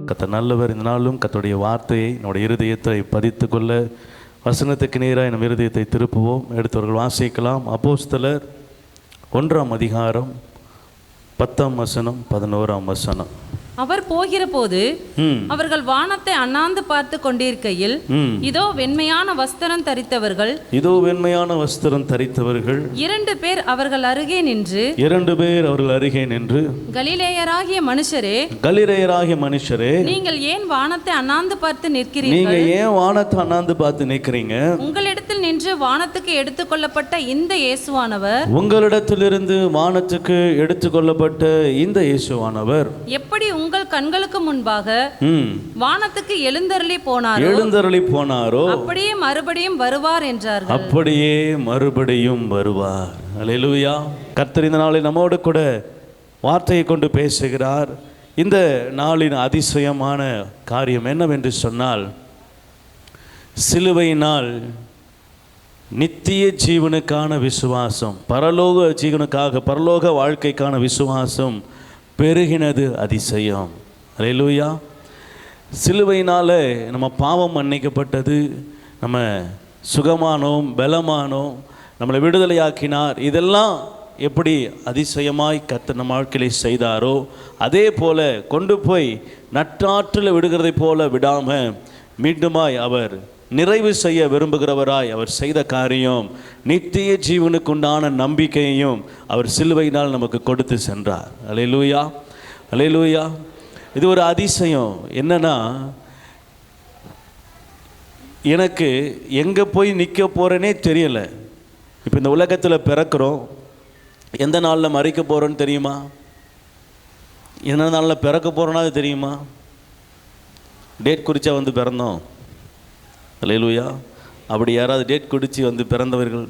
கர்த்தர் நல்லவர். இந்த நாளும் கர்த்தருடைய வார்த்தையை நம்முடைய இருதயத்தை பதித்து கொள்ள வசனத்துக்கு நேராக நம் இருதயத்தை திருப்புவோம். எடுத்தவர்கள் வாசிக்கலாம். அப்போஸ்தலர் 1ஆம் அதிகாரம் 10ஆம் வசனம் 11ஆம் வசனம். அவர் போகிற போது அவர்கள் வானத்தை அண்ணாந்து பார்த்து கொண்டிருக்கையில் இதோ வெண்மையான வஸ்திரம் தரித்தவர்கள் 2 பேர் அவர்கள் அருகே நின்று கலிலேயராகிய மனுஷரே, நீங்கள் ஏன் வானத்தை அண்ணாந்து பார்த்து நிற்கிறீங்க? உங்களிடத்தில் நின்று வானத்துக்கு எடுத்துக்கொள்ளப்பட்ட இந்த இயேசுவானவர், உங்களிடத்திலிருந்து வானத்துக்கு எடுத்துக்கொள்ளப்பட்ட இந்த இயேசுவானவர் எப்படி உங்கள் கண்களுக்கு முன்பாக வானத்துக்கு எழுந்தருளி போனாரோ அப்படியே மறுபடியும் வருவார் என்றார்கள். அல்லேலூயா. கர்த்தர் இந்த நாளில் நம்மோடு கூட வார்த்தையை கொண்டு பேசுகிறார். இந்த நாளின் அதிசயமான காரியம் என்னவென்று சொன்னால், சிலுவையினால் நித்திய ஜீவனுக்கான விசுவாசம், பரலோக வாழ்க்கைக்கான விசுவாசம் பெருகினது அதிசயம். அல்லேலூயா. சிலுவையினால் நம்ம பாவம் மன்னிக்கப்பட்டது, நம்ம சுகமானோம், பலமானோம், நம்மளை விடுதலையாக்கினார். இதெல்லாம் எப்படி அதிசயமாய் கர்த்தர் நம்ம வாழ்க்கையை செய்தாரோ, அதே போல் கொண்டு போய் நட்டாற்றில் விடுகிறதை போல விடாமல் மீண்டுமாய் அவர் நிறைவு செய்ய விரும்புகிறவராய் அவர் செய்த காரியம், நித்திய ஜீவனுக்குண்டான நம்பிக்கையையும் அவர் சிலுவையினால் நமக்கு கொடுத்து சென்றார். அல்லேலூயா, அல்லேலூயா. இது ஒரு அதிசயம். என்னன்னா, எனக்கு எங்கே போய் நிற்க போகிறேனே தெரியலை. இப்போ இந்த உலகத்தில் பிறக்கிறோம், எந்த நாளில் மறிக்க போகிறோன்னு தெரியுமா? எந்த நாளில் பிறக்க போகிறோன்னா அது தெரியுமா? டேட் குறித்தா வந்து பிறந்தோம். அல்லேலூயா. அப்படி யாராவது டேட் குடித்து வந்து பிறந்தவர்கள்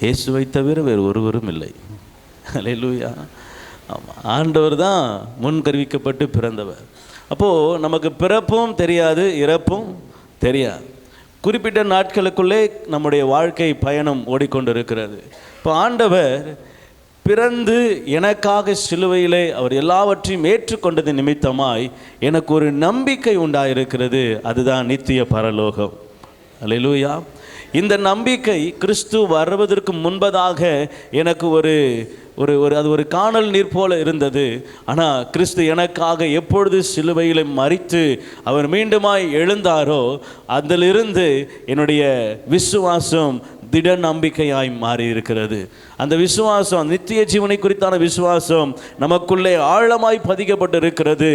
இயேசுவை தவிர வேறு ஒருவரும் இல்லை. அல்லேலூயா. ஆமாம், ஆண்டவர் தான் முன்கருவிக்கப்பட்டு பிறந்தவர். அப்போது நமக்கு பிறப்பும் தெரியாது, இறப்பும் தெரியாது. குறிப்பிட்ட நாட்களுக்குள்ளே நம்முடைய வாழ்க்கை பயணம் ஓடிக்கொண்டிருக்கிறது. இப்போ ஆண்டவர் பிறந்து எனக்காக சிலுவையிலே அவர் எல்லாவற்றையும் ஏற்றுக்கொண்டது நிமித்தமாய் எனக்கு ஒரு நம்பிக்கை உண்டாயிருக்கிறது. அதுதான் நித்திய பரலோகம். அல்லேலூயா. இந்த நம்பிக்கை கிறிஸ்து வருவதற்கு முன்பதாக எனக்கு அது ஒரு காணல் நீர் போல இருந்தது. ஆனால் கிறிஸ்து எனக்காக எப்பொழுது சிலுவையில் மரித்து அவர் மீண்டுமாய் எழுந்தாரோ, அதிலிருந்து என்னுடைய விசுவாசம் திட நம்பிக்கையாய் மாறி இருக்கிறது. அந்த விசுவாசம், நித்திய ஜீவனை குறித்தான விசுவாசம் நமக்குள்ளே ஆழமாய் பதிக்கப்பட்டு இருக்கிறது.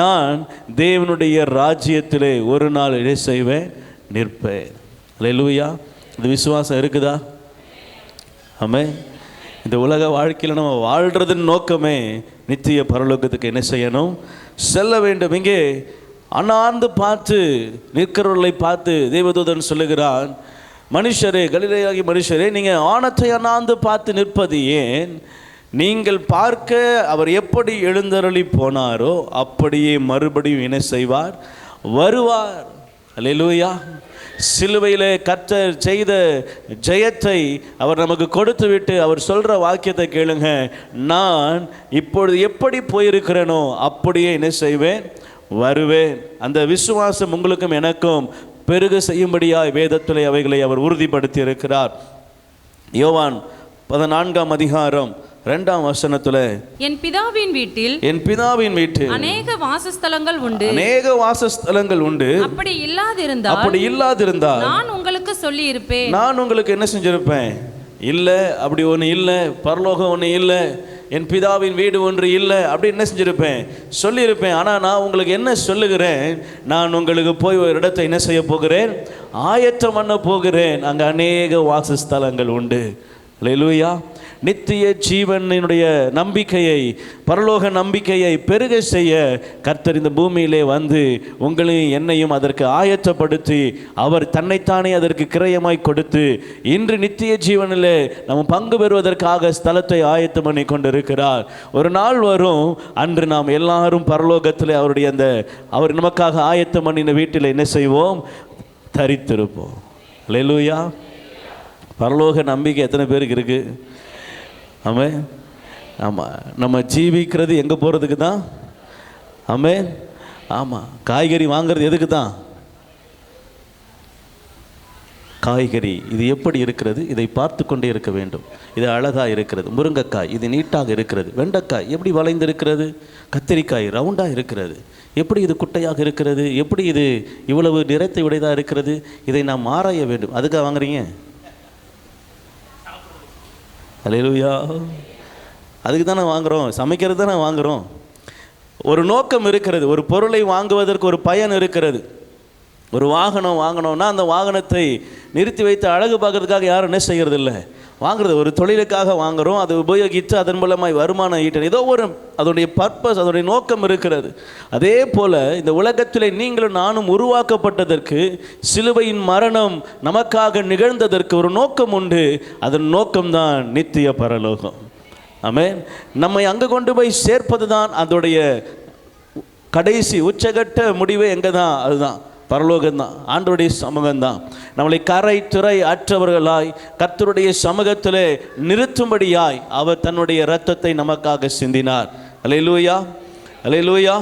நான் தேவனுடைய ராஜ்யத்திலே ஒரு நாள் இதை செய்வேன், நிற்பேன். அல்லேலூயா. இந்த விசுவாசம் இருக்குதா? ஆமென். இந்த உலக வாழ்க்கையில் நம்ம வாழ்கிறதுன்னு நோக்கமே நித்திய பரலோகத்துக்கு என்ன செய்யணும்? செல்ல வேண்டும். இங்கே அண்ணாந்து பார்த்து நிற்கிறவர்களை பார்த்து தேவதூதன் சொல்லுகிறான், மனுஷரே, கலிலேயாகிய மனுஷரே, நீங்கள் வானத்தை அண்ணாந்து பார்த்து நிற்பது ஏன்? நீங்கள் பார்க்க அவர் எப்படி எழுந்தருளி போனாரோ அப்படியே மறுபடியும் என்ன செய்வார்? வருவார். அல்லேலூயா. சிலுவையில் கர்த்தர் செய்த ஜெயத்தை அவர் நமக்கு கொடுத்து விட்டு அவர் சொல்கிற வாக்கியத்தை கேளுங்க, நான் இப்பொழுது எப்படி போயிருக்கிறேனோ அப்படியே என்ன செய்வேன்? வருவேன். அந்த விசுவாசம் உங்களுக்கும் எனக்கும் பெருக செய்யும்படியாய் வேதத்திலே அவைகளை அவர் உறுதிப்படுத்தி இருக்கிறார். யோவான் 14ஆம் அதிகாரம் 2ஆம் வசனத்துல, என் பிதாவின் வீட்டில் அநேக வாசஸ்தலங்கள் உண்டு. அப்படி இல்லாதிருந்தால் நான் உங்களுக்கு சொல்லி இருப்பேன். நான் உங்களுக்கு என்ன செஞ்சிருப்பேன்? இல்லை, அப்படி ஒன்று இல்லை, பரலோகம் ஒன்று இல்லை, என் பிதாவின் வீடு ஒன்று இல்லை, அப்படி என்ன செஞ்சிருப்பேன்? சொல்லியிருப்பேன். ஆனால் நான் உங்களுக்கு என்ன சொல்லுகிறேன்? நான் உங்களுக்கு போய் ஒரு இடத்தை என்ன செய்ய போகிறேன்? ஆயத்தம் பண்ண போகிறேன். அங்கே அநேக வாசஸ்தலங்கள் உண்டு. அல்லேலூயா. நித்திய ஜீவனுடைய நம்பிக்கையை, பரலோக நம்பிக்கையை பெருக செய்ய கர்த்தர் இந்த பூமியிலே வந்து உங்களையும் என்னையும் அதற்கு ஆயத்தப்படுத்தி அவர் தன்னைத்தானே அதற்கு கிரயமாய் கொடுத்து இன்று நித்திய ஜீவனிலே நம்ம பங்கு பெறுவதற்காக ஸ்தலத்தை ஆயத்தம் பண்ணி கொண்டிருக்கிறார். ஒரு நாள் வரும், அன்று நாம் எல்லாரும் பரலோகத்தில் அவர் நமக்காக ஆயத்தம் பண்ணின வீட்டில் என்ன செய்வோம்? தரித்திருப்போம். அல்லேலூயா. பரலோக நம்பிக்கை எத்தனை பேருக்கு இருக்குது? ஆமென். ஆமாம், நம்ம ஜீவிக்கிறது எங்கே போகிறதுக்கு தான்? ஆமென். ஆமாம், காய்கறி வாங்குறது எதுக்கு தான்? காய்கறி இது எப்படி இருக்கிறது, இதை பார்த்து கொண்டே இருக்க வேண்டும். இது அழகாக இருக்கிறது. முருங்கைக்காய் இது நீட்டாக இருக்கிறது. வெண்டைக்காய் எப்படி வளைந்திருக்கிறது. கத்திரிக்காய் ரவுண்டாக இருக்கிறது. எப்படி இது குட்டையாக இருக்கிறது. எப்படி இது இவ்வளவு நிறத்தை உடையதாக இருக்கிறது. இதை நாம் ஆராய வேண்டும். அதுக்காக வாங்குறீங்க? அல்லேலூயா. அதுக்கு தானே வாங்குகிறோம். சமைக்கிறது தானே வாங்குகிறோம். ஒரு நோக்கம் இருக்கிறது. ஒரு பொருளை வாங்குவதற்கு ஒரு பயன் இருக்கிறது. ஒரு வாகனம் வாங்கினோன்னா அந்த வாகனத்தை நிறுத்தி வைத்து அழகு பார்க்கறதுக்காக யாரும் என்ன செய்கிறது இல்லை, வாங்குறது. ஒரு தொழிலுக்காக வாங்குகிறோம். அதை உபயோகித்து அதன் மூலமாக வருமானம் ஈட்டணும். ஏதோ ஒரு அதோடைய பர்பஸ், அதோடைய நோக்கம் இருக்கிறது. அதே போல் இந்த உலகத்தில் நீங்களும் நானும் உருவாக்கப்பட்டதற்கு, சிலுவையின் மரணம் நமக்காக நிகழ்ந்ததற்கு ஒரு நோக்கம் உண்டு. அதன் நோக்கம்தான் நித்திய பரலோகம். ஆமென். நம்மை அங்கே கொண்டு போய் சேர்ப்பது தான் அதோடைய கடைசி உச்சகட்ட முடிவு. எங்கே தான்? அதுதான் பரலோகம்தான், ஆண்டவருடைய சமூகம்தான். நம்மளை கரை துறை அற்றவர்களாய் கர்த்தருடைய சமூகத்திலே நிறுத்தும்படியாய் அவர் தன்னுடைய இரத்தத்தை நமக்காக சிந்தினார். அல்லேலூயா, அல்லேலூயா.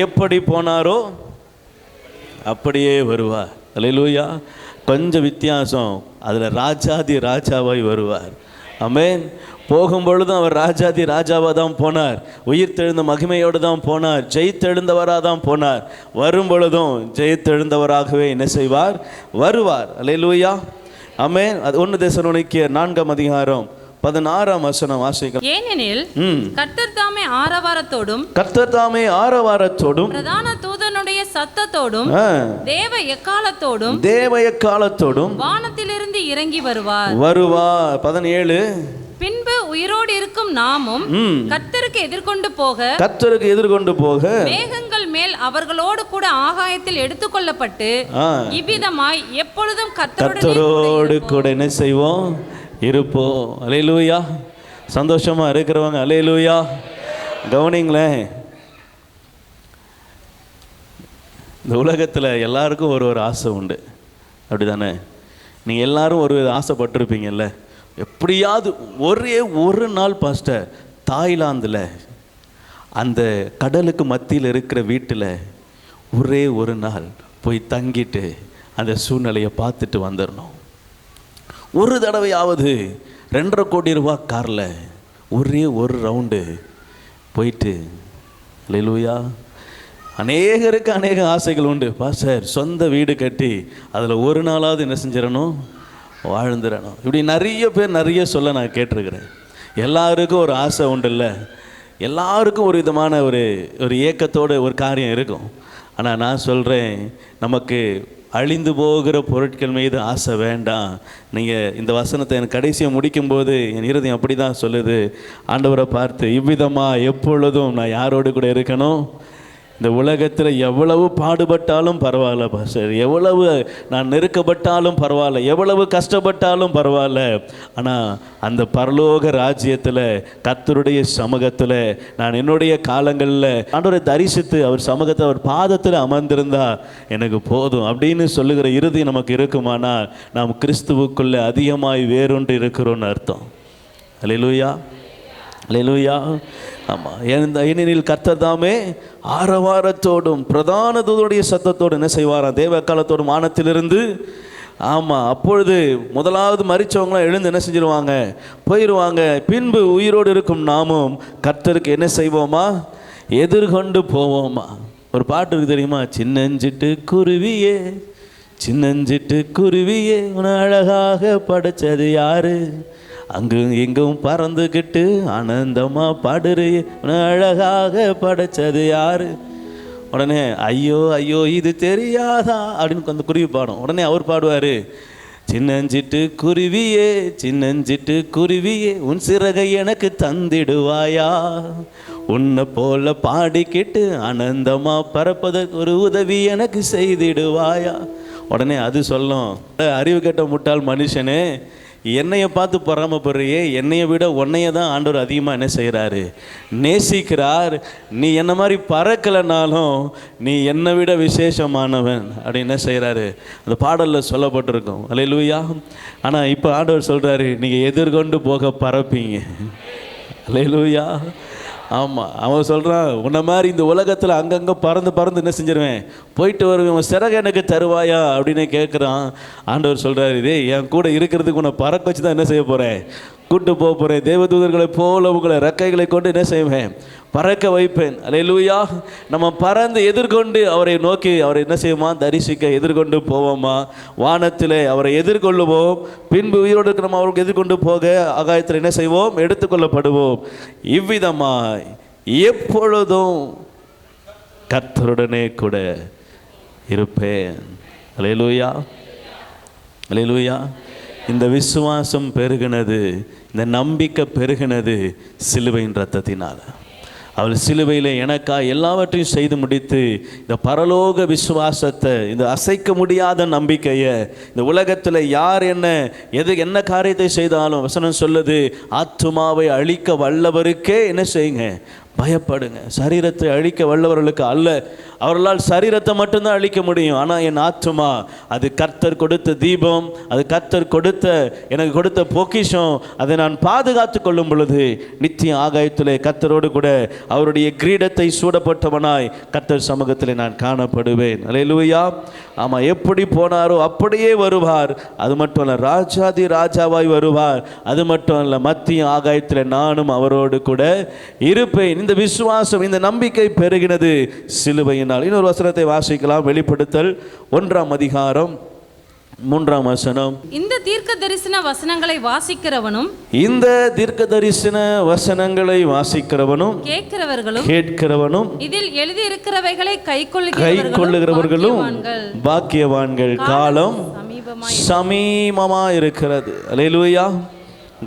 எப்படி போனாரோ அப்படியே வருவார். அல்லேலூயா. கொஞ்சம் வித்தியாசம், அதில் ராஜாதி ராஜாவாய் வருவார். ஆமென். போகும்பொழுதும் அவர் ராஜாதி ராஜாவாக தான் போனார். உயிர்த்தெழுந்த மகிமையோடு தான் போனார். ஜெயித்தெழுந்தவராக தான் போனார். வரும் பொழுதும் ஜெயித்தெழுந்தவராகவே என்ன செய்வார்? வருவார். அல்லேலூயா. ஆமென். அது 1 தெசலோனிக்கேயர் 4:16 வாசிக்கலாம். ஏனெனில் கர்த்தர் தாமே ஆரவாரத்தோடும் பிரதான தூதனுடைய சத்தத்தோடும் தேவ எக்காலத்தோடும் வானத்திலிருந்து இறங்கி வருவார். 17 பின்பு உயிரோடு இருக்கும் நாமும் கர்த்தருக்கு எதிர்கொண்டு போக மேகங்கள் மேல் அவர்களோடு கூட ஆகாயத்தில் எடுத்துக்கொள்ளப்பட்டு இவ்விதமாய் எப்பொழுதும் கர்த்தரோடு கூட என்ன செய்வோம்? இருப்போம். அல்லேலூயா. சந்தோஷமா இருக்கிறவங்க அல்லேலூயா. கவனிங்களேன், இந்த உலகத்தில் எல்லாருக்கும் ஒரு ஆசை உண்டு. அப்படி தானே? நீங்கள் எல்லாரும் ஒரு ஆசைப்பட்டிருப்பீங்கல்ல. எப்படியாவது ஒரே ஒரு நாள் பாஸ்டர் தாய்லாந்தில் அந்த கடலுக்கு மத்தியில் இருக்கிற வீட்டில் ஒரே ஒரு நாள் போய் தங்கிட்டு அந்த சூழ்நிலையை பார்த்துட்டு வந்துடணும். ஒரு தடவையாவது 2.5 கோடி ரூபாய் காரில் ஒரே ஒரு ரவுண்டு போயிட்டு. அல்லேலூயா. அநேகருக்கு அநேக ஆசைகள் உண்டு பாஸ்டர். சொந்த வீடு கட்டி அதில் ஒரு நாளாவது என்ன செஞ்சிடணும்? வாழ்ந்துடணும். இப்படி நிறைய பேர் நிறைய சொல்ல நான் கேட்டிருக்கிறேன். எல்லாருக்கும் ஒரு ஆசை உண்டுல்ல. எல்லாருக்கும் ஒரு விதமான ஒரு ஏக்கத்தோடு ஒரு காரியம் இருக்கும். ஆனால் நான் சொல்கிறேன், நமக்கு அழிந்து போகிற பொருட்கள் மீது ஆசை வேண்டாம். நீங்கள் இந்த வசனத்தை எனக்கு கடைசியாக முடிக்கும்போது என் இருதயம் அப்படி தான் சொல்லுது. ஆண்டவரை பார்த்து, இவ்விதமாக எப்பொழுதும் நான் யாரோடு கூட இருக்கணும்? இந்த உலகத்தில் எவ்வளவு பாடுபட்டாலும் பரவாயில்ல பாஸ்டர், எவ்வளவு நான் நெருக்கப்பட்டாலும் பரவாயில்ல, எவ்வளவு கஷ்டப்பட்டாலும் பரவாயில்ல, ஆனால் அந்த பரலோக ராஜ்யத்தில் கர்த்தருடைய சமூகத்தில் நான் என்னுடைய காலங்களில் ஆண்டவரை தரிசித்து அவர் சமூகத்தை அவர் பாதத்தில் அமர்ந்திருந்தா எனக்கு போதும் அப்படின்னு சொல்லுகிற இறுதி நமக்கு இருக்குமானால் நாம் கிறிஸ்துவுக்குள்ளே அதிகமாய் வேறொன்று இருக்கிறோன்னு அர்த்தம். அல்லேலூயா, அல்லேலூயா. ஆமாம். ஏனெனில் கர்த்தர் தாமே ஆரவாரத்தோடும் பிரதான தூதனுடைய சத்தத்தோடு என்ன செய்வாராம்? தேவ காலத்தோடும் வானத்திலிருந்து. ஆமாம். அப்பொழுது முதலாவது மரித்தவங்களாம் எழுந்து என்ன செஞ்சிருவாங்க? போயிடுவாங்க. பின்பு உயிரோடு இருக்கும் நாமும் கர்த்தருக்கு என்ன செய்வோமா? எதிர்கொண்டு போவோமா? ஒரு பாட்டு இருக்கு தெரியுமா? சின்னஞ்சிட்டு குருவியே, சின்னஞ்சிட்டு குருவியே, உன்னை அழகாக படைச்சது யாரு? அங்கும் இங்கும் பறந்துக்கிட்டு ஆனந்தமாக பாடுறே, உன்னை அழகாக படைச்சது யாரு? உடனே ஐயோ ஐயோ இது தெரியாதா அப்படின்னு அந்த குருவி பாடும். உடனே அவர் பாடுவார், சின்னஞ்சிட்டு குருவியே, சின்னஞ்சிட்டு குருவியே, உன் சிறகை எனக்கு தந்திடுவாயா? உன்னை போல பாடிக்கிட்டு ஆனந்தமாக பறப்பதற்கு ஒரு உதவி எனக்கு செய்திடுவாயா? உடனே அது சொல்லும், அறிவு கெட்ட முட்டாள் மனுஷனே, என்னையை பார்த்து பொறாமப்படுறியே, என்னையை விட உன்னைய தான் ஆண்டவர் அதிகமாக என்ன செய்கிறாரு? நேசிக்கிறார். நீ என்ன மாதிரி பறக்கலைனாலும் நீ என்னை விட விசேஷமானவன் அப்படின்னு என்ன செய்கிறாரு? அந்த பாடலில் சொல்லப்பட்டிருக்கும். அல்லேலூயா. ஆனால் இப்போ ஆண்டவர் சொல்கிறாரு, நீங்கள் எதிர்கொண்டு போக பறப்பீங்க. அல்லேலூயா. ஆமாம், அவன் சொல்கிறான், உன்னை மாதிரி இந்த உலகத்தில் அங்கங்கே பறந்து பறந்து என்ன செஞ்சிருவேன், போயிட்டு வருவேன், உன் சிறகு எனக்கு தருவாயா அப்படின்னு கேட்குறான். ஆண்டவர் சொல்கிறாரு, இதே என் கூட இருக்கிறதுக்கு உன்னை பறக்க வச்சு தான் என்ன செய்ய போகிறேன், கூட்டு போக போகிறேன். தேவதூதர்களை போல உங்களை ரெக்கைகளை கொண்டு என்ன செய்வேன், பறக்க வைப்பேன். அல்லேலூயா. நம்ம பறந்து எதிர்கொண்டு அவரை நோக்கி அவரை என்ன செய்வோமா, தரிசிக்க எதிர்கொண்டு போவோமா, வானத்திலே அவரை எதிர்கொள்ளுவோம். பின்பு உயிரோடு இருக்கிற நம்ம அவருக்கு எதிர்கொண்டு போக ஆகாயத்தில் என்ன செய்வோம், எடுத்துக்கொள்ளப்படுவோம். இவ்விதமாய் எப்பொழுதும் கர்த்தருடனே கூட இருப்பேன். அல்லேலூயா, அல்லேலூயா. இந்த விசுவாசம் பெருகினது, இந்த நம்பிக்கை பெருகினது சிலுவையின் இரத்தத்தினால். அவள் சிலுவையில் எனக்காக எல்லாவற்றையும் செய்து முடித்து இந்த பரலோக விசுவாசத்தை, இந்த அசைக்க முடியாத நம்பிக்கையை, இந்த உலகத்தில் யார் என்ன காரியத்தை செய்தாலும் வசனம் சொல்லுது, ஆத்துமாவை அழிக்க வல்லவருக்கே என்ன செய்யுங்க, பயப்படுங்க. சரீரத்தை அழிக்க வல்லவர்களுக்கு அல்ல. அவர்களால் சரீரத்தை மட்டும்தான் அழிக்க முடியும். ஆனால் என் ஆத்துமா, அது கர்த்தர் கொடுத்த தீபம், அது கர்த்தர் எனக்கு கொடுத்த பொக்கிஷம். அதை நான் பாதுகாத்து கொள்ளும் பொழுது நித்திய ஆகாயத்திலே கர்த்தரோடு கூட அவருடைய கிரீடத்தை சூடப்பட்டவனாய் கர்த்தர் சமூகத்திலே நான் காணப்படுவேன். அல்லேலூயா. ஆமாம், எப்படி போனாரோ அப்படியே வருவார். அது மட்டும் அல்ல, ராஜாதி ராஜாவாய் வருவார். அது மட்டும் அல்ல, மத்திய ஆகாயத்தில் நானும் அவரோடு கூட இருப்பேன். இந்த விசுவாசம், இந்த நம்பிக்கை பெருகினது சிலுவையினால். இன்னொரு வசனத்தை வாசிக்கலாம். வெளிப்படுத்தல் 1ஆம் அதிகாரம் 3ஆம் வசனம். இந்த தீர்க்க தரிசன வசனங்களை வாசிக்கிறவனும் கேட்கிறவனும் இதில் எழுதி இருக்கிறவைகளை கைக்கொள்ளுகிறவர்களும் பாக்கியவான்கள். காலம் சமீபமா இருக்கிறது. அல்லேலூயா.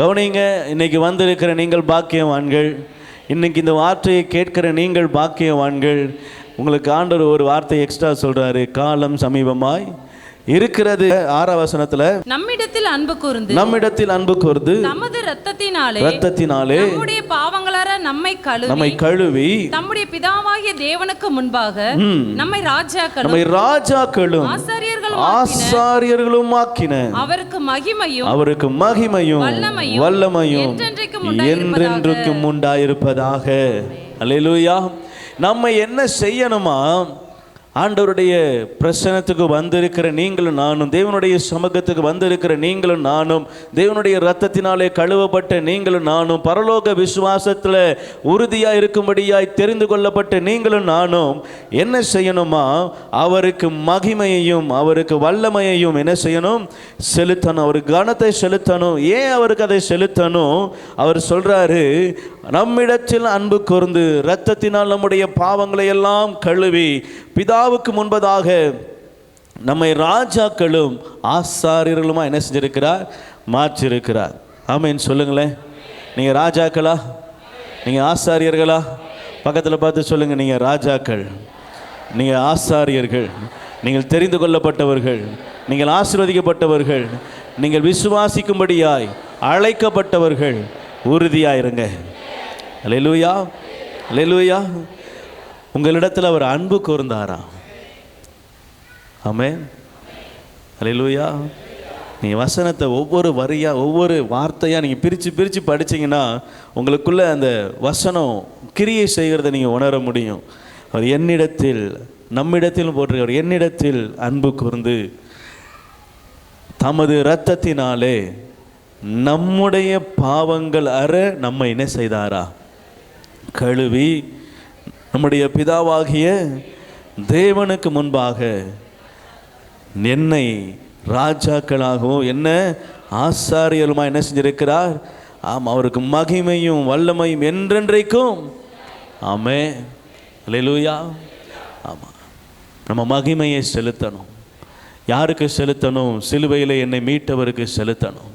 கவனிங்க, இன்னைக்கு வந்திருக்கிற நீங்கள் பாக்கியவான்கள். இன்னைக்கு இந்த வார்த்தையை கேட்கிற நீங்கள் பாக்கியவான்கள். உங்களுக்கு ஆண்டவர் ஒரு வார்த்தை எக்ஸ்ட்ரா சொல்றாரு, காலம் சமீபமாய் இருக்கிறது. 6ஆம் வசனத்துல, நம்மிடத்தில் அன்பு கூர்ந்து தமது இரத்தத்தினாலே நம்முடைய பாவங்களார நம்மை கழுவி நம்முடைய பிதாவாகிய தேவனுக்கு முன்பாக நம்மை ராஜாக்களும் ஆசாரியர்களும் ஆக்கின அவருக்கு மகிமையும் வல்லமையும் என்றென்றைக்கும் உண்டாயிருப்பதாக. அல்லேலூயா. நம்ம என்ன செய்யணுமா, ஆண்டவருடைய பிரசன்னத்துக்கு வந்திருக்கிற நீங்களும் நானும், தேவனுடைய சமூகத்துக்கு வந்திருக்கிற நீங்களும் நானும், தேவனுடைய இரத்தத்தினாலே கழுவப்பட்ட நீங்களும் நானும், பரலோக விசுவாசத்தில் உறுதியாக இருக்கும்படியாய் தெரிந்து கொள்ளப்பட்ட நீங்களும் நானும் என்ன செய்யணுமா, அவருக்கு மகிமையையும் அவருக்கு வல்லமையையும் என்ன செய்யணும், செலுத்தணும். அவருக்கு கனத்தை செலுத்தணும். ஏன் அவருக்கு அதை செலுத்தணும்? அவர் சொல்றாரு, நம்மிடத்தில் அன்பு கூர்ந்து இரத்தத்தினால் நம்முடைய பாவங்களை எல்லாம் கழுவி பிதாவுக்கு முன்பதாக நம்மை ராஜாக்களும் ஆசாரியர்களுமா என்ன செஞ்சிருக்கிறார், மாற்றிருக்கிறார். ஆமென் சொல்லுங்களேன். நீங்கள் ராஜாக்களா, நீங்கள் ஆசாரியர்களா? பக்கத்தில் பார்த்து சொல்லுங்கள், நீங்கள் ராஜாக்கள், நீங்கள் ஆசாரியர்கள், நீங்கள் தெரிந்து கொள்ளப்பட்டவர்கள், நீங்கள் ஆசீர்வதிக்கப்பட்டவர்கள், நீங்கள் விசுவாசிக்கும்படியாய் அழைக்கப்பட்டவர்கள். உறுதியாயிருங்க. அல்லேலூயா, அல்லேலூயா. உங்களிடத்தில் அவர் அன்பு கூர்ந்தாராம். ஆமென், அல்லேலூயா. நீங்கள் வசனத்தை ஒவ்வொரு வரியாக ஒவ்வொரு வார்த்தையாக நீங்கள் பிரித்து படித்தீங்கன்னா உங்களுக்குள்ளே அந்த வசனம் கிரியை செய்கிறத நீங்கள் உணர முடியும். அவர் என்னிடத்தில், நம்மிடத்தில் போட்டிருக்கார், என்னிடத்தில் அன்பு கூர்ந்து தமது இரத்தத்தினாலே நம்முடைய பாவங்கள் நம்மை என்ன செய்தாரா, கழுவி நம்முடைய பிதாவாகிய தேவனுக்கு முன்பாக என்னை ராஜாக்களாகவும் என்ன ஆசாரியருமா என்ன செஞ்சிருக்கிறார். ஆமாம், அவருக்கு மகிமையும் வல்லமையும் என்றென்றைக்கும். ஆமென், அல்லேலூயா. ஆமாம், நம்ம மகிமையை செலுத்தணும். யாருக்கு செலுத்தணும்? சிலுவையில் என்னை மீட்டவருக்கு செலுத்தணும்.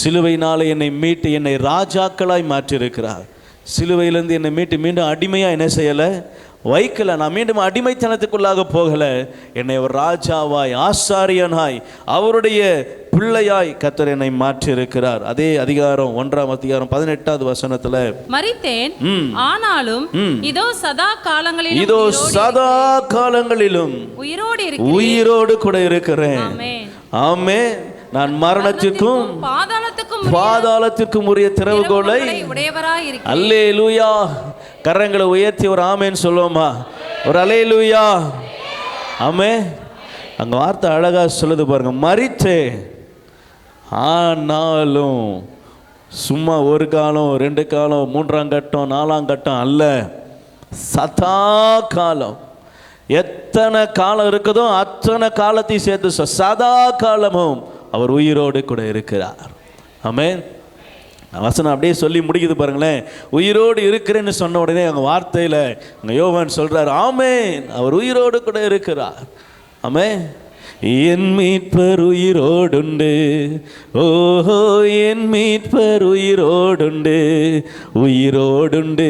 சிலுவையினாலே என்னை மீட்டு என்னை ராஜாக்களாய் மாற்றியிருக்கிறார். சிலுவையிலேருந்து என்னை மீட்டு மீண்டும் அடிமையாக என்ன செய்யலை, வைக்கலை. நான் மீண்டும் அடிமைத்தனத்துக்குள்ளாக போகலை. என்னை ஒரு ராஜாவாய் ஆசாரியனாய் அவருடைய பிள்ளையாய் கர்த்தர் என்னை மாற்றியிருக்கிறார். அதே அதிகாரம் 1ஆம் அதிகாரம் 18வது வசனத்தில், மரித்தேன் ஆனாலும் இதோ சதா காலங்களிலும் உயிரோடு கூட இருக்கிறேன். ஆமென். நான் மரணத்திற்கும் பாதாளத்திற்கும் உரிய திறவுகோலை உடையவராய் இருக்கிறேன். அல்லேலூயா. கரங்களை உயர்த்தி ஒரு ஆமேன்னு சொல்லுவோமா? ஒரு அல்லேலூயா. ஆமே. அங்க வார்த்தை அழகா சொல்லுது பாருங்க, மரித்தே ஆனாலும் சும்மா ஒரு காலம், 2 காலம், 3ஆம் கட்டம், 4ஆம் கட்டம் அல்ல, சதா காலம். எத்தனை காலம் இருக்குதோ அத்தனை காலத்தையும் சேர்த்து சதா காலமும் அவர் உயிரோடு கூட இருக்கிறார். ஆமென். வசனம் அப்படியே சொல்லி முடிக்குது பாருங்களேன். உயிரோடு இருக்கிறேன்னு சொன்ன உடனே அங்கே வார்த்தையில் அங்கே யோவான் சொல்கிறார், ஆமென், அவர் உயிரோடு கூட இருக்கிறார். ஆமென். என் மீட்பர் உயிரோடுண்டு, ஓஹோ என் மீட்பர் உயிரோடுண்டு, உயிரோடுண்டு,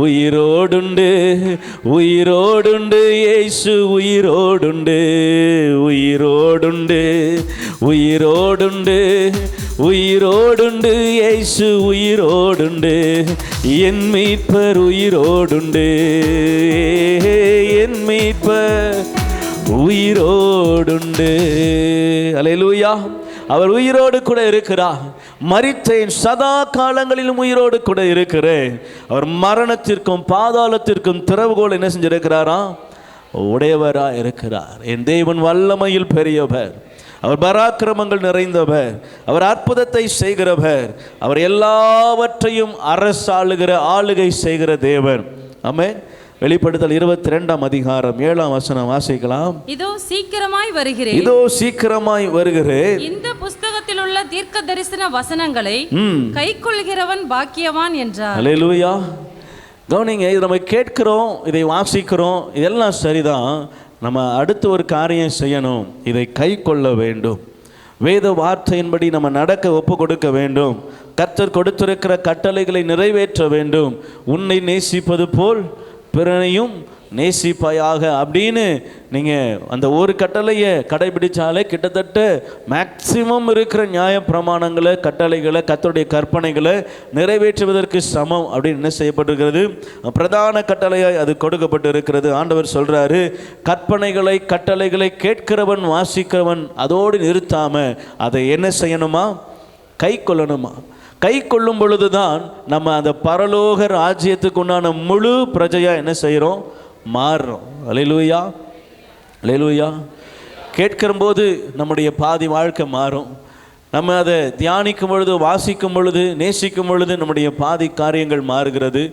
உயிரோடுண்டு, உயிரோடுண்டு, இயேசு உயிரோடுண்டு, உயிரோடுண்டு, உயிரோடுண்டு, உயிரோடுண்டு, இயேசு உயிரோடுண்டு, என் மீட்பர் உயிரோடுண்டு, என் மீட்பர் உயிரோடுண்டு. அல்லேலூயா. அவர் உயிரோடு கூட இருக்கிறார். மரித்தேன், சதா காலங்களிலும் உயிரோடு கூட இருக்கிறேன். அவர் மரணத்திற்கும் பாதாளத்திற்கும் திறவுகோல் என்ன செஞ்சிருக்கிறாரா? உடையவரா இருக்கிறார். என் தேவன் வல்லமையில் பெரியவர், அவர் பராக்கிரமங்கள் நிறைந்தவர், அவர் அற்புதத்தை செய்கிறவர், அவர் எல்லாவற்றையும் அரசாளுகிற ஆளுகை செய்கிற தேவன். ஆமென். வெளிப்படுத்தல் 22ஆம் அதிகாரம் 7ஆம் வசனம் வாசிக்கலாம். இதோ சீக்கிரமாய் வருகிறேன், இதோ சீக்கிரமாய் வருகிறேன். இந்த புஸ்தகத்தில் உள்ள தீர்க்க தரிசன வசனங்களை கைக்கொள்கிறவன் பாக்கியவான் என்றார். அல்லேலூயா. கவனிங்க, இது நம்ம கேட்கிறோம், இதை வாசிக்கிறோம், இதெல்லாம் சரிதான். நம்ம அடுத்து ஒரு காரியம் செய்யணும். இதை கை கொள்ள வேண்டும். வேத வார்த்தையின்படி நம்ம நடக்க ஒப்பு கொடுக்க வேண்டும். கர்த்தர் கொடுத்திருக்கிற கட்டளைகளை நிறைவேற்ற வேண்டும். உன்னை நேசிப்பது போல் பிறனையும் நேசிப்பாயாக அப்படின்னு நீங்கள் அந்த ஒரு கட்டளையை கடைபிடிச்சாலே கிட்டத்தட்ட மேக்சிமம் இருக்கிற நியாய பிரமாணங்களை, கட்டளைகளை, கர்த்தருடைய கற்பனைகளை நிறைவேற்றுவதற்கு சமம் அப்படின்னு என்ன செய்யப்பட்டிருக்கிறது? பிரதான கட்டளையாய் அது கொடுக்கப்பட்டு இருக்கிறது. ஆண்டவர் சொல்கிறாரு, கற்பனைகளை, கட்டளைகளை கேட்கிறவன், வாசிக்கிறவன் அதோடு நிறுத்தாமல் அதை என்ன செய்யணுமா? கை கொள்ளணுமா? கை கொள்ளும் பொழுதுதான் நம்ம அந்த பரலோக ராஜ்யத்துக்கு உண்டான முழு பிரஜையாக என்ன செய்கிறோம்? மாறுறோம். அல்லேலூயா, அல்லேலூயா. கேட்கிற போது நம்முடைய பாதி வாழ்க்கை மாறும். நம்ம அதை தியானிக்கும் பொழுது, வாசிக்கும் பொழுது, நேசிக்கும் பொழுது நம்முடைய பாதி காரியங்கள் மாறுகிறது.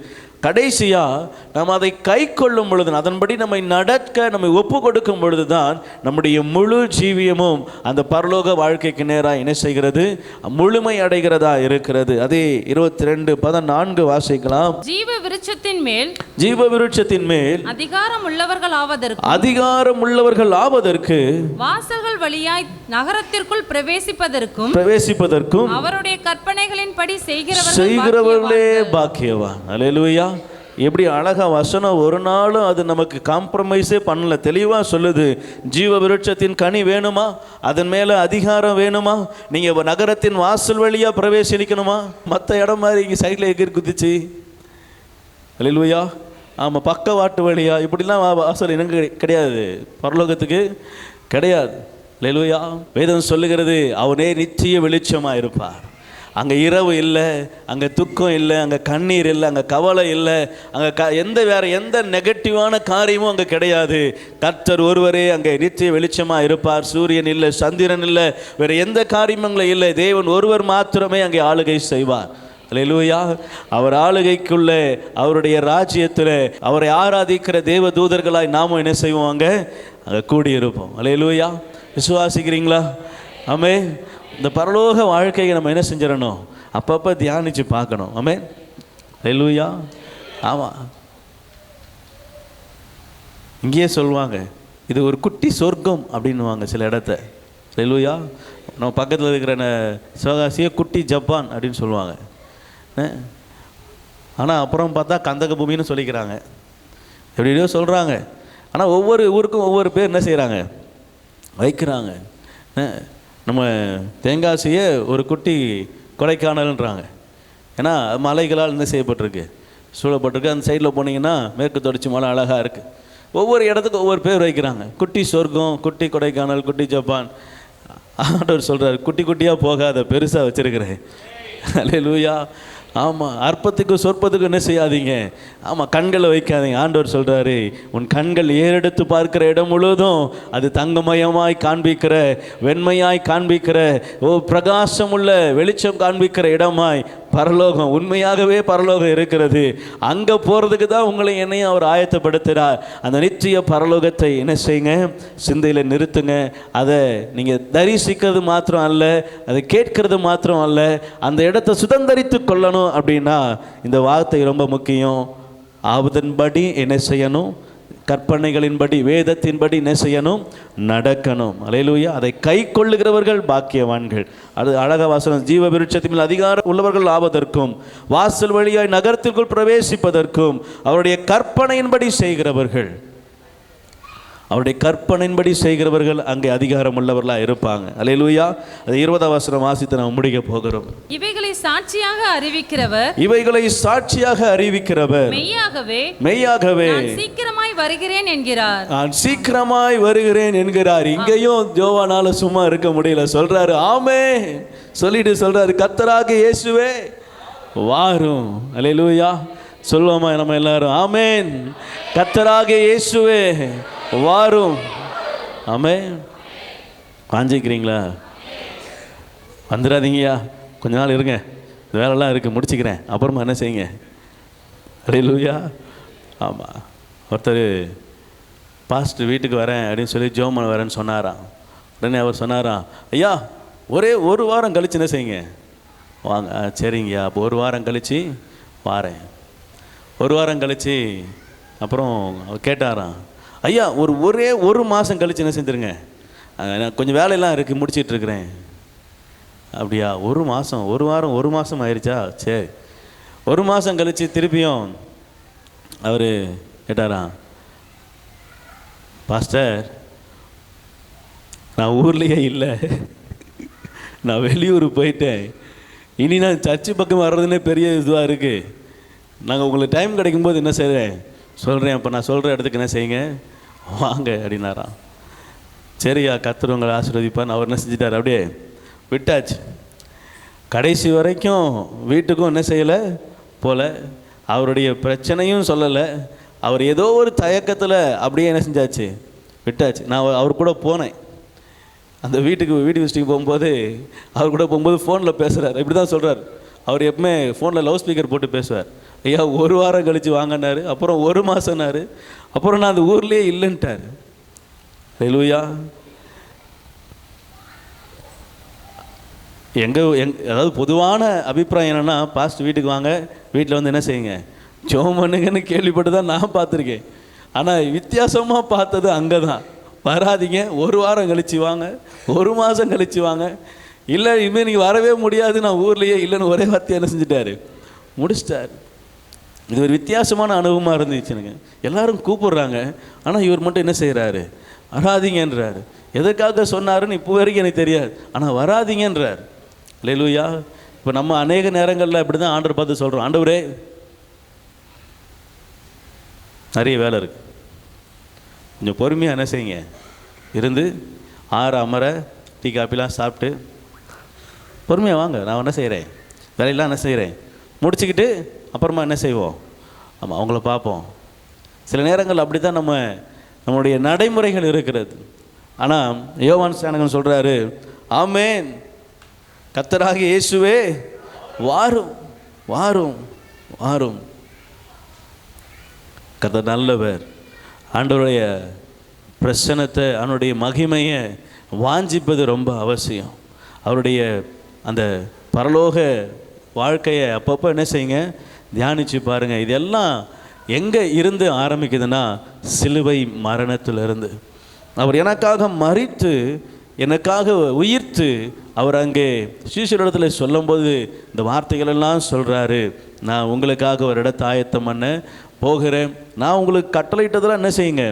கடைசியாக நம்ம அதை கை கொள்ளும் பொழுது, அதன்படி நம்மை நடக்க நம்மை ஒப்பு கொடுக்கும் பொழுது தான் நம்முடைய முழு ஜீவியமும் அந்த பரலோக வாழ்க்கைக்கு நேராக என்ன செய்கிறது? முழுமை அடைகிறதா இருக்கிறது. அதே 22:14 வாசிக்கலாம். ஜீவ விருட்சத்தின் மேல், ஜீவ விருட்சத்தின் மேல் அதிகாரம் உள்ளவர்கள் ஆவதற்கு, அதிகாரம் உள்ளவர்கள் ஆவதற்கு, வாசல்கள் வழியாய் நகரத்திற்குள் பிரவேசிப்பதற்கும் அவருடைய கற்பனைகளின் படி செய்கிறவர்களே பாக்கியவான். அல்லேலூயா. எப்படி அழகா வசனம், ஒரு நாளும் அது நமக்கு காம்ப்ரமைஸே பண்ணல. தெளிவாக சொல்லுது, ஜீவ விருட்சத்தின் கனி வேணுமா? அதன் மேலே அதிகாரம் வேணுமா? நீங்கள் நகரத்தின் வாசல் வழியாக பிரவேசிக்கணுமா? மற்ற இடம் மாதிரி இங்கே சைடில் எகிர் குதிச்சு, அல்லேலூயா, ஆமாம், பக்கவாட்டு வழியா இப்படிலாம் வாசல் எனக்கு கிடையாது, பரலோகத்துக்கு கிடையாது. அல்லேலூயா. வேதம் சொல்லுகிறது, அவனே நித்திய வெளிச்சமாக இருப்பார். அங்கே இரவு இல்லை, அங்கே துக்கம் இல்லை, அங்கே கண்ணீர் இல்லை, அங்கே கவலை இல்லை, அங்கே வேறு எந்த நெகட்டிவான காரியமும் அங்கே கிடையாது. கர்த்தர் ஒருவரே அங்கே நித்திய வெளிச்சமாக இருப்பார். சூரியன் இல்லை, சந்திரன் இல்லை, வேறு எந்த காரியங்களும் இல்லை. தேவன் ஒருவர் மாத்திரமே அங்கே ஆளுகை செய்வார். அல்லேலூயா. அவர் ஆளுகைக்குள்ளே, அவருடைய ராஜ்யத்தில் அவரை ஆராதிக்கிற தேவ தூதர்களாய் நாமும் என்ன செய்வோம்? அங்கே கூடியிருப்போம். அல்லேலூயா. விசுவாசிக்கிறீங்களா? ஆமே. இந்த பரலோக வாழ்க்கையை நம்ம என்ன செஞ்சிடணும்? அப்பப்போ தியானித்து பார்க்கணும். ஆமே. அல்லேலூயா. ஆமாம், இங்கேயே சொல்லுவாங்க, இது ஒரு குட்டி சொர்க்கம் அப்படின்னுவாங்க சில இடத்த. அல்லேலூயா. நம்ம பக்கத்தில் இருக்கிற சிவகாசியை குட்டி ஜப்பான் அப்படின்னு சொல்லுவாங்க. ஆனால் அப்புறம் பார்த்தா கந்தக பூமின்னு சொல்லிக்கிறாங்க, எப்படியோ சொல்கிறாங்க. ஆனால் ஒவ்வொரு ஊருக்கும் ஒவ்வொரு பேர் என்ன செய்கிறாங்க? வைக்கிறாங்க. நம்ம தென்காசியை ஒரு குட்டி கொடைக்கானல்ன்றாங்க. ஏன்னா மலைகளால் என்ன செய்யப்பட்டிருக்கு? சூழப்பட்டிருக்கு. அந்த சைடில் போனீங்கன்னா மேற்கு தொடர்ச்சி மலை அழகாக இருக்குது. ஒவ்வொரு இடத்துக்கும் ஒவ்வொரு பேர் வைக்கிறாங்க. குட்டி சொர்க்கம், குட்டி கொடைக்கானல், குட்டி ஜப்பான். ஆண்டவர் சொல்கிறார், குட்டி குட்டியாக போகாத, பெருசாக வச்சுருக்கிறேன். அல்லேலூயா. ஆமாம், அற்பத்துக்கு சொற்பத்துக்கு என்ன செய்யாதீங்க. ஆமாம், கண்களை வைக்காதீங்க. ஆண்டவர் சொல்கிறாரு, உன் கண்கள் ஏறெடுத்து பார்க்கிற இடம் முழுவதும் அது தங்கமயமாய் காண்பிக்கிற, வெண்மையாய் காண்பிக்கிற, பிரகாசமுள்ள வெளிச்சம் காண்பிக்கிற இடமாய் பரலோகம், உண்மையாகவே பரலோகம் இருக்கிறது. அங்கே போகிறதுக்கு தான் உங்களை என்னையும் அவர் ஆயத்தப்படுத்துகிறார். அந்த நிச்சய பரலோகத்தை என்ன செய்யுங்க, சிந்தையில் நிறுத்துங்க. அதை நீங்கள் தரிசிக்கிறது மாத்திரம் அல்ல, அதை கேட்கறது மாத்திரம் அல்ல, அந்த இடத்தை சுதந்தரித்து கொள்ளணும். அப்படின்னா இந்த வார்த்தை ரொம்ப முக்கியம். ஆவதன்படி என்ன செய்யணும், கற்பனைகளின்படி, வேதத்தின்படி என்ன செய்யணும், நடக்கணும். அல்லேலூயா. அதை கை கொள்ளுகிறவர்கள் பாக்கியவான்கள். அது அழக வாசனம், ஜீவ விருட்சத்தின் அதிகாரம் உள்ளவர்கள் ஆவதற்கும், வாசல் வழியாய் நகரத்திற்குள் பிரவேசிப்பதற்கும் அவருடைய கற்பனையின்படி செய்கிறவர்கள், அவருடைய கற்பனையின்படி செய்கிறவர்கள் அங்கே அதிகாரம் உள்ளவர்களாக இருப்பாங்க. அல்லேலூயா. அது 20ஆம் வசனம் வாசித்து நாம் முடிக்க போகிறோம். இவைகளை சாட்சியாக அறிவிக்கிறவர், இவைகளை சாட்சியாக அறிவிக்கிறவர் மெய்யாகவே நான் சீக்கிரமாய் வருகிறேன் என்கிறார். நான் சீக்கிரமாய் வருகிறேன் என்கிறார். இங்கேயும் யோவானால சும்மா இருக்க முடியல, சொல்றாரு ஆமென் சொல்லிட்டு சொல்றாரு, கர்த்தராகிய இயேசுவே வாரும். அல்லேலூயா. சொல்லுவோமா நம்ம எல்லாரும்? ஆமென். கர்த்தராகிய இயேசுவே வாரும். ஆமென். வாஞ்சிக்கிறீங்களா? வந்துடாதீங்கய்யா, கொஞ்ச நாள் இருங்க, இந்த வேலைலாம் இருக்குது, முடிச்சுக்கிறேன், அப்புறமா என்ன செய்யுங்க. அல்லேலூயா. ஆமாம், ஒருத்தர் பாஸ்டர் வீட்டுக்கு வரேன் அப்படின்னு சொல்லி ஜெபம் பண்ண வரேன்னு சொன்னாராம். உடனே அவர் சொன்னாராம், ஐயா ஒரே ஒரு வாரம் கழிச்சு என்ன செய்யுங்க, வாங்க. சரிங்கய்யா, அப்போ ஒரு வாரம் கழித்து வாரேன். ஒரு வாரம் கழித்து அப்புறம் அவர் கேட்டாராம், ஐயா ஒரே ஒரு மாதம் கழிச்சு என்ன செஞ்சுருங்க, நான் கொஞ்சம் வேலையெல்லாம் இருக்குது, முடிச்சிட்ருக்கிறேன். அப்படியா, ஒரு மாதம், ஒரு வாரம், ஒரு மாதம் ஆயிடுச்சா, சரி. ஒரு மாதம் கழித்து திருப்பியும் அவர் கேட்டாராம், பாஸ்டர் நான் ஊர்லேயே இல்லை, நான் வெளியூர் போயிட்டேன், இனி நான் சர்ச்சு பக்கம் வர்றதுன்னே பெரிய இதுவாக இருக்குது. நாங்கள் உங்களுக்கு டைம் கிடைக்கும்போது என்ன செய்கிறேன் சொல்கிறேன், அப்போ நான் சொல்கிற இடத்துக்கு என்ன செய்யுங்க, வாங்க அப்படின்னாராம். சரியா, கர்த்தர் உங்களை ஆசீர்வதிப்பான்னு அவர் என்ன செஞ்சிட்டார், அப்படியே விட்டாச்சு. கடைசி வரைக்கும் வீட்டுக்கும் என்ன செய்யலை போல, அவருடைய பிரச்சனையும் சொல்லலை. அவர் ஏதோ ஒரு தயக்கத்தில் அப்படியே என்ன செஞ்சாச்சு, விட்டாச்சு. நான் அவர் கூட போனேன், அந்த வீட்டுக்கு விசிட்டிங் போகும்போது அவர் கூட போகும்போது ஃபோனில் பேசுகிறார். இப்படி தான் சொல்கிறார், அவர் எப்பவுமே ஃபோனில் லவுட் ஸ்பீக்கர் போட்டு பேசுவார். ஐயா ஒரு வாரம் கழித்து வாங்கினார், அப்புறம் ஒரு மாதம்னாரு, அப்புறம் நான் அந்த ஊர்லேயே இல்லைன்ட்டார். அல்லேலூயா. அதாவது பொதுவான அபிப்பிராயம் என்னென்னா, பாஸ்ட் வீட்டுக்கு வாங்க, வீட்டில் வந்து என்ன செய்யுங்க, ஜெபம் பண்ணுங்கன்னு கேள்விப்பட்டு தான் நான் பார்த்துருக்கேன். ஆனால் வித்தியாசமாக பார்த்தது அங்கே தான். வராதிங்க, ஒரு வாரம் கழித்து வாங்க, ஒரு மாதம் கழித்து வாங்க, இல்லை இனிமேல் நீங்கள் வரவே முடியாது, நான் ஊர்லேயே இல்லைன்னு ஒரே வார்த்தையை என்ன செஞ்சுட்டாரு, முடிச்சிட்டார். இது ஒரு வித்தியாசமான அனுபவமாக இருந்துச்சு எனக்கு. எல்லாரும் கூப்பிடுறாங்க, ஆனால் இவர் மட்டும் என்ன செய்கிறாரு, வராதிங்கன்றார். எதற்காக சொன்னாருன்னு இப்போ வரைக்கும் எனக்கு தெரியாது, ஆனால் வராதிங்கன்றார். அல்லேலூயா. இப்போ நம்ம அநேக நேரங்களில் அப்படி தான் ஆண்டவர் பார்த்து சொல்கிறோம், ஆண்டவரே நிறைய வேலை இருக்குது, கொஞ்சம் பொறுமையாக என்ன செய்யுங்க, இருந்து அமர டீ காப்பிலாம் சாப்பிட்டு பொறுமையாக வாங்க, நான் என்ன செய்கிறேன், வேலையெல்லாம் என்ன செய்கிறேன் முடிச்சுக்கிட்டு அப்புறமா என்ன செய்வோம், ஆமாம் அவங்கள பார்ப்போம். சில நேரங்கள் அப்படி தான் நம்மளுடைய நடைமுறைகள் இருக்கிறது. ஆனால் யோவான் ஸ்நானகன் சொல்கிறாரு, ஆமென் கர்த்தராகிய இயேசுவே வாரும் வாரும் வாரும். கர்த்தர் நல்லவர். ஆண்டவருடைய பிரசன்னத்தை, அவனுடைய மகிமையை வாஞ்சிப்பது ரொம்ப அவசியம். அவருடைய அந்த பரலோக வாழ்க்கையை அப்பப்போ என்ன செய்யுங்க, தியானித்து பாருங்கள். இதெல்லாம் எங்கே இருந்து ஆரம்பிக்குதுன்னா, சிலுவை மரணத்திலிருந்து. அவர் எனக்காக மரித்து எனக்காக உயிர்த்து அவர் அங்கே சீஷரிடத்தில் சொல்லும்போது இந்த வார்த்தைகளெல்லாம் சொல்கிறாரு, நான் உங்களுக்காக ஒரு இடத்தை ஆயத்தம் பண்ண போகிறேன், நான் உங்களுக்கு கட்டளையிட்டதெல்லாம் என்ன செய்யுங்க,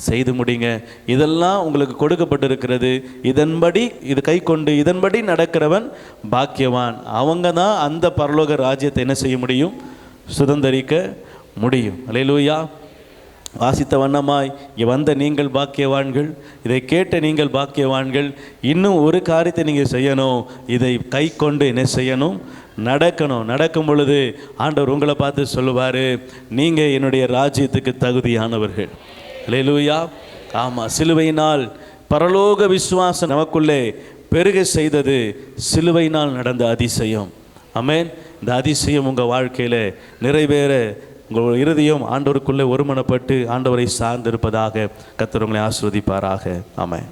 செய்து முடிங்க, இதெல்லாம் உங்களுக்கு கொடுக்கப்பட்டிருக்கிறது, இதன்படி இது கை கொண்டு இதன்படி நடக்கிறவன் பாக்கியவான். அவங்க தான் அந்த பரலோக ராஜ்யத்தை என்ன செய்ய முடியும், சுதந்தரிக்க முடியும். அல்லேலூயா. வாசித்த வண்ணமாய் இங்கே வந்த நீங்கள் பாக்கியவான்கள், இதை கேட்ட நீங்கள் பாக்கியவான்கள். இன்னும் ஒரு காரியத்தை நீங்கள் செய்யணும், இதை கை கொண்டு என்ன செய்யணும், நடக்கணும். நடக்கும் பொழுது ஆண்டவர் உங்களை பார்த்து சொல்லுவார், நீங்கள் என்னுடைய ராஜ்யத்துக்கு தகுதியானவர்கள். அல்லேலூயா. ஆமாம், சிலுவையினால் பரலோக விசுவாசம் நமக்குள்ளே பெருக செய்தது சிலுவையினால் நடந்த அதிசயம். ஆமென். இந்த அதிசயம் உங்கள் வாழ்க்கையில் நிறைவேற உங்கள் இருதயம் ஆண்டவருக்குள்ளே ஒருமனப்பட்டு ஆண்டவரை சார்ந்திருப்பதாக கர்த்தர் உங்களை ஆசீர்வதிப்பாராக. ஆமென்.